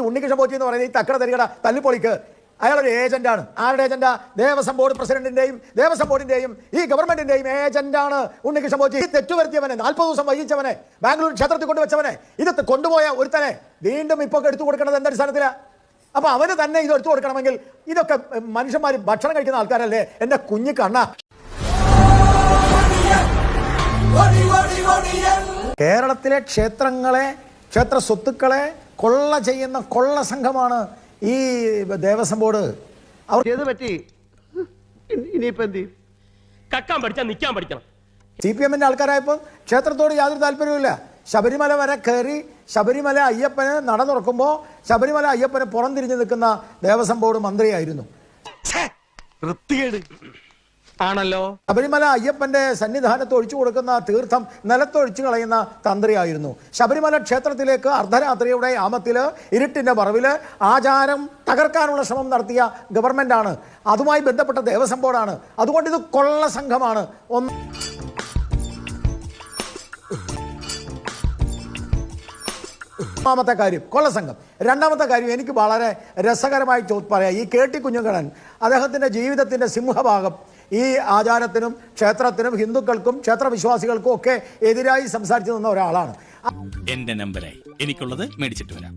ഉണ്ണികൃഷ്ണൻ പോറ്റി എന്ന് പറയുന്നത് ഈ തക്കട തരികട തല്ലിപ്പൊളിക്ക് അയാളൊരു ഏജന്റാണ്. ആരുടെ ഏജന്റാ? ദേവസ്വം ബോർഡ് പ്രസിഡന്റിന്റെയും ദേവസ്വം ബോർഡിന്റെയും ഈ ഗവൺമെന്റിന്റെയും ഏജന്റാണ് ഉണ്ണികൃഷ്ണൻ പോറ്റി. ഈ തെറ്റുവരുത്തിയവനെ, 40 ദിവസം വഹിച്ചവനെ, ബാംഗ്ലൂർ ക്ഷേത്രത്തിൽ കൊണ്ടുവച്ചവനെ, ഇത് കൊണ്ടുപോയ ഒരുത്തനെ വീണ്ടും ഇപ്പോൾ എടുത്തു കൊടുക്കുന്നത് എന്തടിസ്ഥാനത്തിലാണ്? അപ്പൊ അവന് തന്നെ ഇത് എടുത്തു കൊടുക്കണമെങ്കിൽ ഇതൊക്കെ മനുഷ്യന്മാർ ഭക്ഷണം കഴിക്കുന്ന ആൾക്കാരല്ലേ? എന്റെ കുഞ്ഞു കണ്ണ. കേരളത്തിലെ ക്ഷേത്രങ്ങളെ, ക്ഷേത്ര സ്വത്തുക്കളെ കൊള്ള ചെയ്യുന്ന കൊള്ള സംഘമാണ് ഈ ദേവസ്വം ബോർഡ്. CPM ആൾക്കാരായപ്പോൾ ക്ഷേത്രത്തോട് യാതൊരു താല്പര്യവുമില്ല. ശബരിമല വരെ കയറി ശബരിമല അയ്യപ്പന് നട തുറക്കുമ്പോൾ ശബരിമല അയ്യപ്പന് പുറംതിരിഞ്ഞു നിൽക്കുന്ന ദേവസ്വം ബോർഡ് മന്ത്രിയായിരുന്നു. ആണല്ലോ. ശബരിമല അയ്യപ്പന്റെ സന്നിധാനത്ത് ഒഴിച്ചു കൊടുക്കുന്ന തീർത്ഥം നിലത്തൊഴിച്ചു കളയുന്ന തന്ത്രിയായിരുന്നു. ശബരിമല ക്ഷേത്രത്തിലേക്ക് അർദ്ധരാത്രിയുടെ യാമത്തില് ഇരുട്ടിന്റെ മറവില് ആചാരം തകർക്കാനുള്ള ശ്രമം നടത്തിയ ഗവൺമെന്റാണ്. അതുമായി ബന്ധപ്പെട്ട ദേവസ്വം ബോർഡാണ്. അതുകൊണ്ട് ഇത് കൊള്ള സംഘമാണ്. ഒന്നാമത്തെ കാര്യം കൊള്ളസംഘം. രണ്ടാമത്തെ കാര്യം എനിക്ക് വളരെ രസകരമായി പറയാം. ഈ KT കുഞ്ഞുകണ്ണൻ അദ്ദേഹത്തിന്റെ ജീവിതത്തിന്റെ സിംഹഭാഗം ഈ ആചാരത്തിനും ക്ഷേത്രത്തിനും ഹിന്ദുക്കൾക്കും ക്ഷേത്രവിശ്വാസികൾക്കും ഒക്കെ എതിരായി സംസാരിച്ചു നിന്ന ഒരാളാണ്. എന്റെ നമ്പറായി എനിക്കുള്ളത് മേടിച്ചിട്ട് വരാം.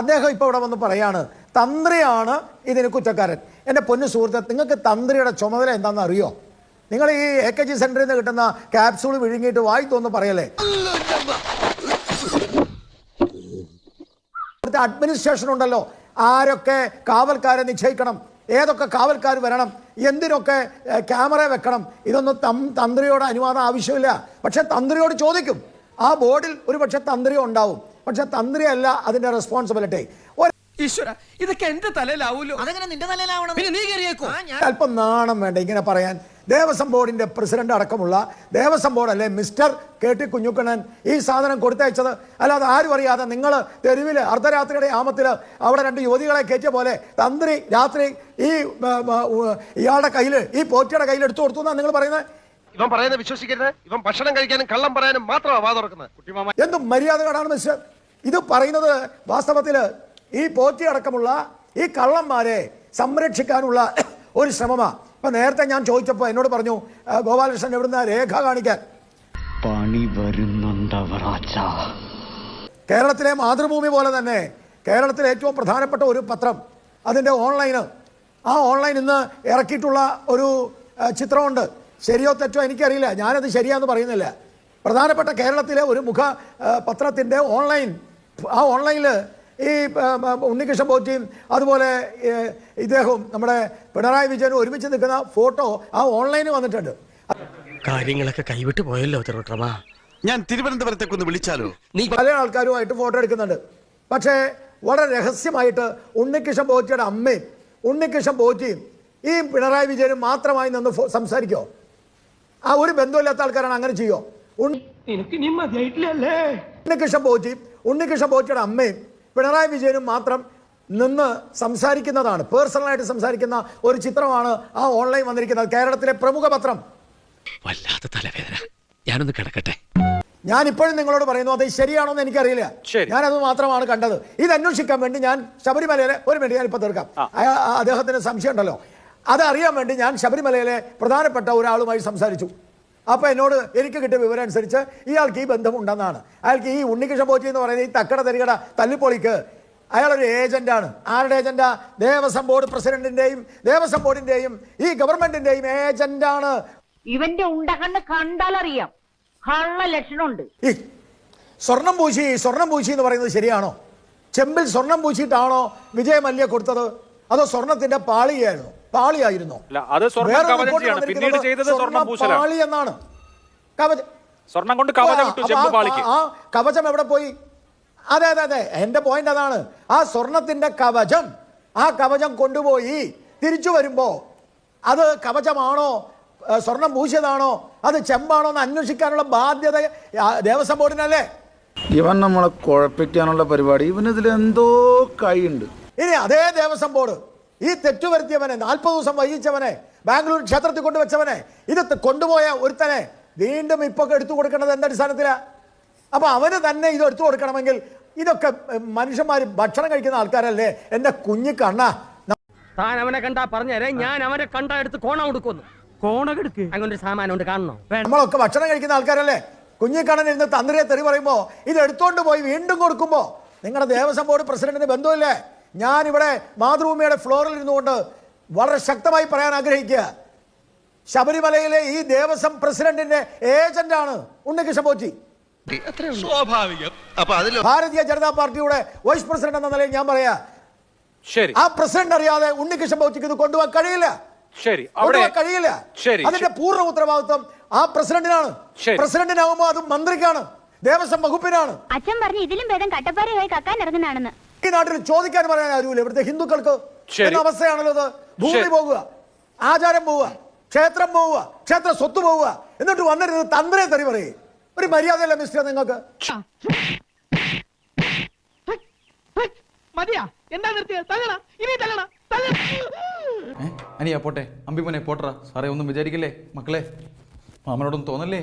അദ്ദേഹം ഇപ്പൊ ഇവിടെ വന്ന് പറയാണ് തന്ത്രിയാണ് ഇതിന് കുറ്റക്കാരൻ. എന്റെ പൊന്നു സുഹൃത്തെ, നിങ്ങൾക്ക് തന്ത്രിയുടെ ചുമതല എന്താണെന്ന് അറിയോ? നിങ്ങൾ ഈ AKG സെന്ററിൽ നിന്ന് കിട്ടുന്ന ക്യാപ്സൂൾ വിഴുങ്ങിയിട്ട് വായി തോന്നു പറയല്ലേ? അഡ്മിനിസ്ട്രേഷൻ ഉണ്ടല്ലോ, ആരൊക്കെ കാവൽക്കാരെ നിശ്ചയിക്കണം, ഏതൊക്കെ കാവൽക്കാർ വരണം, എന്തിനൊക്കെ ക്യാമറ വെക്കണം, ഇതൊന്നും തന്ത്രിയോട് അനുവാദം ആവശ്യമില്ല. പക്ഷെ തന്ത്രിയോട് ചോദിക്കും. ആ ബോർഡിൽ ഒരു പക്ഷെ തന്ത്രി ഉണ്ടാവും, പക്ഷെ തന്ത്രിയല്ല അതിന്റെ റെസ്പോൺസിബിലിറ്റി. ഈശ്വര, ഇതൊക്കെ എന്റെ തലയിലാവൂലോ? അതെങ്ങനെ നിന്റെ തലയിലാവണം? പിന്നെ നീ കയറിയേക്കോ? അല്പം നാണം വേണ്ട ഇങ്ങനെ പറയാൻ. ദേവസ്വം ബോർഡിന്റെ പ്രസിഡന്റ് അടക്കമുള്ള ദേവസ്വം ബോർഡ് അല്ലേ മിസ്റ്റർ KT കുഞ്ഞുകണ്ണൻ ഈ സാധനം കൊടുത്തയച്ചത്? അല്ലാതെ ആരും അറിയാതെ നിങ്ങൾ തെരുവിൽ അർദ്ധരാത്രിയുടെ യാമത്തില് അവിടെ 2 യുവതികളെ കയറ്റിയ പോലെ തന്ത്രി രാത്രി ഈ ഇയാളുടെ കയ്യിൽ, ഈ പോറ്റിയുടെ കയ്യിൽ എടുത്തു കൊടുത്തു എന്നാണ് നിങ്ങൾ പറയുന്നത്. ഇവൻ പറയുന്നത് വിശ്വസിക്കരുത്. ഇവൻ ഭക്ഷണം കഴിക്കാനും കള്ളം പറയാനും മാത്രമാണ് വാ തുറക്കുന്നത്. എന്തും മര്യാദകളാണ് മിസ്റ്റർ. ഇത് പറയുന്നത് വാസ്തവത്തില് ഈ പോറ്റി അടക്കമുള്ള ഈ കള്ളന്മാരെ സംരക്ഷിക്കാനുള്ള ഒരു ശ്രമമാണ്. ഇപ്പൊ നേരത്തെ ഞാൻ ചോദിച്ചപ്പോൾ എന്നോട് പറഞ്ഞു ഗോപാലകൃഷ്ണൻ എവിടുന്ന രേഖ കാണിക്കാൻ. പണി വരുന്നുണ്ടവറാച്ച. കേരളത്തിലെ മാതൃഭൂമി പോലെ തന്നെ കേരളത്തിലെ ഏറ്റവും പ്രധാനപ്പെട്ട ഒരു പത്രം, അതിൻ്റെ ഓൺലൈന്, ആ ഓൺലൈൻ ഇന്ന് ഇറക്കിയിട്ടുള്ള ഒരു ചിത്രമുണ്ട്. ശരിയോ തെറ്റോ എനിക്കറിയില്ല, ഞാനത് ശരിയാന്ന് പറയുന്നില്ല. പ്രധാനപ്പെട്ട കേരളത്തിലെ ഒരു മുഖ പത്രത്തിൻ്റെ ഓൺലൈൻ, ആ ഓൺലൈനിൽ ഈ ഉണ്ണികൃഷ്ണൻ പോറ്റിയും അതുപോലെ ഇദ്ദേഹവും നമ്മുടെ പിണറായി വിജയനും ഒരുമിച്ച് നിൽക്കുന്ന ഫോട്ടോ ആ ഓൺലൈനിൽ വന്നിട്ടുണ്ട്. കാര്യങ്ങളൊക്കെ കൈവിട്ട് പോയല്ലോ തിരുവട്ടമാ. ഞാൻ തിരുവനന്തപുരത്തേക്ക് ഒന്ന് വിളിച്ചാലോ? പല ആൾക്കാരുമായിട്ട് ഫോട്ടോ എടുക്കുന്നുണ്ട്. പക്ഷേ വളരെ രഹസ്യമായിട്ട് ഉണ്ണികൃഷ്ണൻ പോറ്റിയുടെ അമ്മയും ഉണ്ണികൃഷ്ണൻ പോറ്റിയും ഈ പിണറായി വിജയനും മാത്രമായി നിന്ന് സംസാരിക്കോ? ആ ഒരു ബന്ധമില്ലാത്ത ആൾക്കാരാണ് അങ്ങനെ ചെയ്യോ? ഉണ്ണികൃഷ്ണൻ പോറ്റിയുടെ അമ്മയും പിണറായി വിജയനും മാത്രം നിന്ന് സംസാരിക്കുന്നതാണ്, പേഴ്സണലായിട്ട് സംസാരിക്കുന്ന ഒരു ചിത്രമാണ് ആ ഓൺലൈൻ വന്നിരിക്കുന്നത്. കേരളത്തിലെ പ്രമുഖ പത്രം. വല്ലാത്ത തലവേദന, ഞാനൊന്ന് കിടക്കട്ടെ. ഞാൻ ഇപ്പോഴും നിങ്ങളോട് പറയുന്നു, അത് ശരിയാണോ എന്ന് എനിക്കറിയില്ല. ഞാനത് മാത്രമാണ് കണ്ടത്. ഇത് അന്വേഷിക്കാൻ വേണ്ടി ഞാൻ ശബരിമലയിലെ ഒരു മിനിറ്റ് ഞാൻ ഇപ്പൊ തീർക്കാം, അദ്ദേഹത്തിന് സംശയം ഉണ്ടല്ലോ, അത് അറിയാൻ വേണ്ടി ഞാൻ ശബരിമലയിലെ പ്രധാനപ്പെട്ട ഒരാളുമായി സംസാരിച്ചു. അപ്പോൾ എന്നോട് എനിക്ക് കിട്ടിയ വിവരം അനുസരിച്ച് ഇയാൾക്ക് ഈ ബന്ധമുണ്ടെന്നാണ്. അയാൾക്ക് ഈ ഉണ്ണികൃഷ്ണൻ പോറ്റി എന്ന് പറയുന്നത് ഈ തക്കട തരികട തല്ലിപ്പൊളിക്ക് അയാളൊരു ഏജന്റാണ്. ആരുടെ ഏജന്റാ? ദേവസ്വം ബോർഡ് പ്രസിഡന്റിന്റെയും ദേവസ്വം ബോർഡിന്റെയും ഈ ഗവൺമെന്റിന്റെയും ഏജന്റാണ്. ഇവന്റെ ഉണ്ടകണ്ണ് കണ്ടാലറിയാം കള്ള ലക്ഷണമുണ്ട്. ഈ സ്വർണം പൂശി എന്ന് പറയുന്നത് ശരിയാണോ? ചെമ്പിൽ സ്വർണം പൂശിയിട്ടാണോ വിജയ മല്യ കൊടുത്തത്? അതോ സ്വർണത്തിന്റെ പാളിയായിരുന്നു? പാളിയായിരുന്നു. പാളി എന്നാണ്. കവചം എവിടെ പോയി? അതെ അതെ അതെ, എന്റെ പോയിന്റ് അതാണ്. ആ സ്വർണത്തിന്റെ കവചം, ആ കവചം കൊണ്ടുപോയി തിരിച്ചു വരുമ്പോ അത് കവചമാണോ സ്വർണം പൂശിയതാണോ അത് ചെമ്പാണോ എന്ന് അന്വേഷിക്കാനുള്ള ബാധ്യത ദേവസ്വം ബോർഡിനല്ലേ? ഇവൻ നമ്മളെ കുഴപ്പിക്കാനുള്ള പരിപാടി, ഇവനിതിൽ എന്തോ കൈയുണ്ട്. ഇനി അതേ ദേവസ്വം ബോർഡ് ഈ തെറ്റുവരുത്തിയവനെ, 40 ദിവസം വഹിച്ചവനെ, ബാംഗ്ലൂർ ക്ഷേത്രത്തിൽ കൊണ്ടുവച്ചവനെ, ഇത് കൊണ്ടുപോയ ഒരുത്തനെ വീണ്ടും ഇപ്പൊ എടുത്തു കൊടുക്കേണ്ടത് എന്തടിസ്ഥാനത്തിലാ? അപ്പൊ അവന് തന്നെ ഇത് എടുത്തു കൊടുക്കണമെങ്കിൽ ഇതൊക്കെ മനുഷ്യന്മാർ ഭക്ഷണം കഴിക്കുന്ന ആൾക്കാരല്ലേ എൻ്റെ കുഞ്ഞു കണ്ണ. താൻ അവനെ കണ്ടാ പറഞ്ഞേരെ, ഞാൻ അവനെ കണ്ടാ എടുത്ത് കോണ കൊടുക്കുന്നു. കോണകെടുക്ക് അങ്ങനെ ഒരു സാമാനം ഉണ്ട്, കാണണോ? നമ്മളൊക്കെ ഭക്ഷണം കഴിക്കുന്ന ആൾക്കാരല്ലേ? കുഞ്ഞിക്കണ്ണൻ ഇരുന്ന് തന്ത്രിയെ തെറി പറയുമ്പോൾ ഇത് എടുത്തോണ്ട് പോയി വീണ്ടും കൊടുക്കുമ്പോൾ നിങ്ങളുടെ ദേവസ്വം ബോർഡ് പ്രസിഡന്റിന് ബന്ധമില്ലേ? ഞാനിവിടെ മാതൃഭൂമിയുടെ ഫ്ലോറിൽ ഇരുന്നുകൊണ്ട് വളരെ ശക്തമായി പറയാൻ ആഗ്രഹിക്കുക, ശബരിമലയിലെ ഈ ദേവസ്വം പ്രസിഡന്റിന്റെ ഏജന്റാണ് ഉണ്ണികൃഷ്ണൻ പോറ്റി. സ്വാഭാവികം. അപ്പൊ അതിൽ ഭാരതീയ ജനതാ പാർട്ടിയുടെ വൈസ് പ്രസിഡന്റ് എന്ന നിലയിൽ ഞാൻ പറയാ, ശരി ആ പ്രസിഡന്റ് അറിയാതെ ഉണ്ണികൃഷ്ണൻ പോറ്റിക്ക് ഇത് കൊണ്ടുപോകാൻ കഴിയില്ല. ശരി കൊണ്ടുപോകാൻ കഴിയില്ല. ശരി. അതിന്റെ പൂർണ്ണ ഉത്തരവാദിത്വം ആ പ്രസിഡന്റിനാണ്. ശരി. പ്രസിഡന്റിനാവുമ്പോൾ അത് മന്ത്രിക്കാണ്, ദേവസ്വം വകുപ്പിനാണ്. അച്ഛൻ പറഞ്ഞു ഇതിലും ഭേദം കട്ടപ്പാറയായി കക്കാൻ ഇറങ്ങുന്നതാണെന്ന്. ഈ നാട്ടിൽ ചോദിക്കാൻ പറയാൻ ആരുമില്ല. ഇവിടുത്തെ ഹിന്ദുക്കൾക്ക് എന്ന അവസ്ഥയാണല്ലോ ഇത്. ഭൂമി പോകുക, ആചാരം പോവുക, ക്ഷേത്രം പോവുക, ക്ഷേത്ര സ്വത്ത് പോവുക, എന്നിട്ട് വന്നിരുന്നത് തന്ത്രയെ തെറി പറയേ. ഒരു മര്യാദയല്ല മിസ്റ്റർ നിങ്ങൾക്ക്? മതിയാ, എന്താ നിർത്തിയത്? തള്ളണ, ഇനി തള്ളണ, അനിയാ പോട്ടെ, അമ്പിമനെ പോട്ടറാ. സാറേ ഒന്നും വിചാരിക്കില്ലേ മക്കളെ, മാമനോടൊന്നും തോന്നല്ലേ?